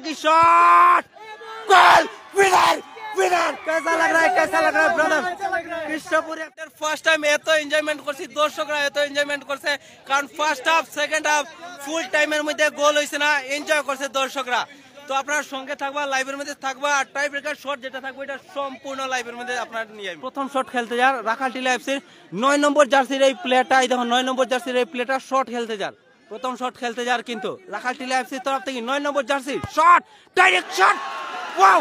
की shot goal winner winner कैसा लग रहा है ब्रदर কৃষ্ণপুর ফার্স্ট টাইম এত এনজয়মেন্ট করছি দর্শকরা এত এনজয়মেন্ট করছে কারণ ফার্স্ট হাফ সেকেন্ড হাফ ফুল টাইমের মধ্যে গোল হইছে না এনজয় করছে দর্শকরা তো আপনার সঙ্গে থাকবা লাইভের মধ্যে থাকবা আর টাই ব্রেকার শট যেটা থাকবে এটা সম্পূর্ণ লাইভের মধ্যে আপনার নিয়ে প্রথম শট খেলতে যান রাখালটিলা এফসির 9 নম্বর জার্সির এই প্লেয়ারটা এই দেখো 9 নম্বর জার্সির এই প্লেয়ারটা শট খেলতে যান প্রথম শট খেলতে যান কিন্তু রাখালটিলা এফসির তরফ থেকে 9 নম্বর jersey shot direct shot wow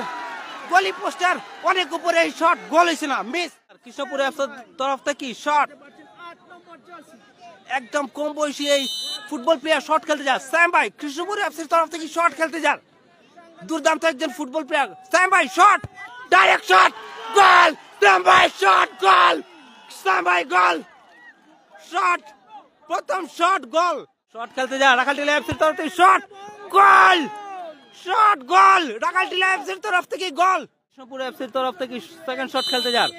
গোলি পোস্টার অনেক উপরে এই শট গোল হইছে না মিস কৃষ্ণপুর এফসির তরফ থেকে শট একদম কম বয়সী এই ফুটবল প্লেয়ার শট খেলতে যান স্যাম ভাই কৃষ্ণপুর এফসির তরফ থেকে শট খেলতে যান দুর্দান্ত একজন ফুটবল প্লেয়ার স্যাম ভাই shot direct shot goal Sam ভাই শট গোল স্যাম ভাই গোল শট প্রথম শট গোল শট খেলতে যা রাখালটিলা এফসির তরফ থেকে শট গোল শট গোল রাখালটিলা এফসির তরফ থেকে গোল কৃষ্ণপুর এফসির তরফ থেকে সেকেন্ড শট খেলতে যান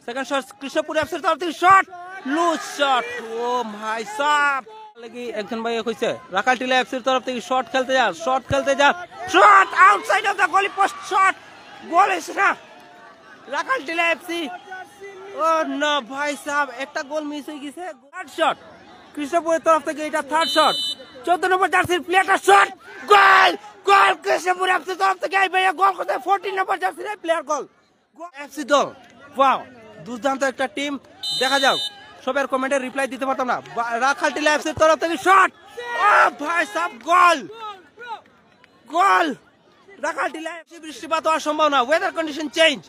সেকেন্ড শট কৃষ্ণপুর এফসির তরফ থেকে শট লুজ শট ও ভাই সাহেব লাগি একজন ভাই কইছে রাখালটিলা এফসির তরফ থেকে শট খেলতে যা shot outside of the goalpost shot goal হইছে না রাখালটিলা এফসি ও না ভাই সাহেব একটা গোল মিস হয়ে গেছে থার্ড শট কৃষ্ণপুরের তরফ থেকে এটা থার্ড শট 14 নম্বর জার্সির প্লেয়ারটা শট গোল গোল কৃষ্ণপুর এফসির তরফ থেকে এই ভাইয়া গোল করতে 14 নম্বর জার্সির প্লেয়ার গোল এফসি দল ওয়াও দুর্দান্ত একটা টিম দেখা যাও সবার কমেন্টে রিপ্লাই দিতে পারতাম না রাখালটিলা এফসির তরফ থেকে শট ও ভাই সাহেব গোল গোল রাখালটিলা এফসি বৃষ্টিপাত হওয়ার সম্ভাবনা ওয়েদার কন্ডিশন চেঞ্জ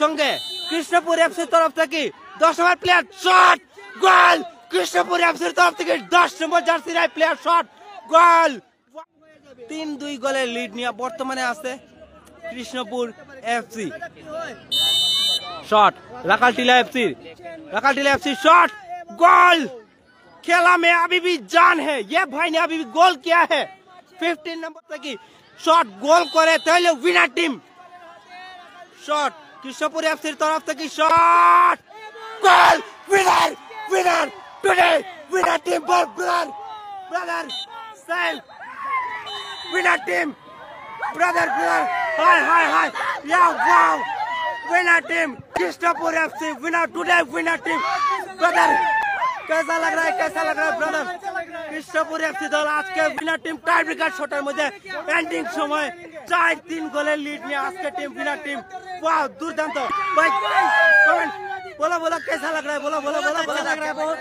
সঙ্গে কৃষ্ণপুর এফসির তরফ থেকে 10 নম্বর প্লেয়ার শট গোল কৃষ্ণপুর এফসির তরফ থেকে 10 নম্বর জার্সির প্লেয়ার শট গোল 3-2 গোলের লিড নিয়ে বর্তমানে আছে Krishnapur FC shot Rakhaltila FC shot goal खेला में अभी भी जान है ये भाई ने अभी भी गोल किया है 15 नंबर तक की शॉट गोल करे তাহলে विनर टीम शॉट কৃষ্ণপুর এফসির তরফ থেকে shot goal winner winner today winner team brother save winner team brother hi या wow winner team Krishnapur FC winner today winner team brother कैसा लग रहा है ब्रदर কৃষ্ণপুর এফসি দল আজকে विनर टीम টাই ব্রেকার শটের মধ্যে এন্ডিং সময় 4-3 গোলের লিড নিয়ে আজকে টিম विनर टीम वाह दुर्दांत भाई कमेंट बोलो कैसा लग रहा है बोलो लग रहा है बहुत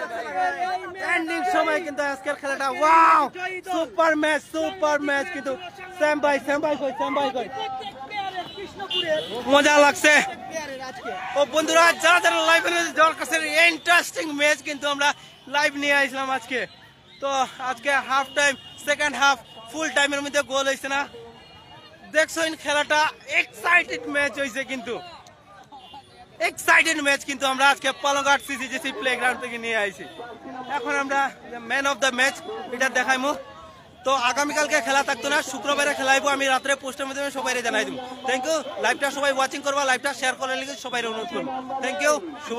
एंडिंग समय কিন্তু আজকের খেলাটা ওয়াও সুপার ম্যাচ কিন্তু স্যাম ভাই কই মজা লাগছে ও বন্ধুরা যারা লাইভে যাওয়ার কাছে ইন্টারেস্টিং ম্যাচ কিন্তু আমরা লাইভ নিয়ে আইছিলাম আজকে তো আজকে হাফ টাইম সেকেন্ড হাফ ফুল টাইমের মধ্যে গোল হইছে না দেখছেন খেলাটা এক্সাইটেড ম্যাচ হইছে কিন্তু এক্সাইটেড ম্যাচ কিন্তু আমরা আজকে পালংঘাট সিসিজিসি প্লেগ্রাউন্ড থেকে নিয়ে আইছি এখন আমরা ম্যান অফ দ্য ম্যাচ এটা দেখাইমু তো আগামীকালকে খেলা থাকতো না শুক্রবারে খেলাইবো আমি রাত্রে পোস্টের মাধ্যমে সবাইরে জানাই দেব থ্যাংক ইউ লাইভটা সবাই ওয়াচিং করবা লাইভটা শেয়ার করার লাগি সবাইরে অনুরোধ করব থ্যাংক ইউ শুভ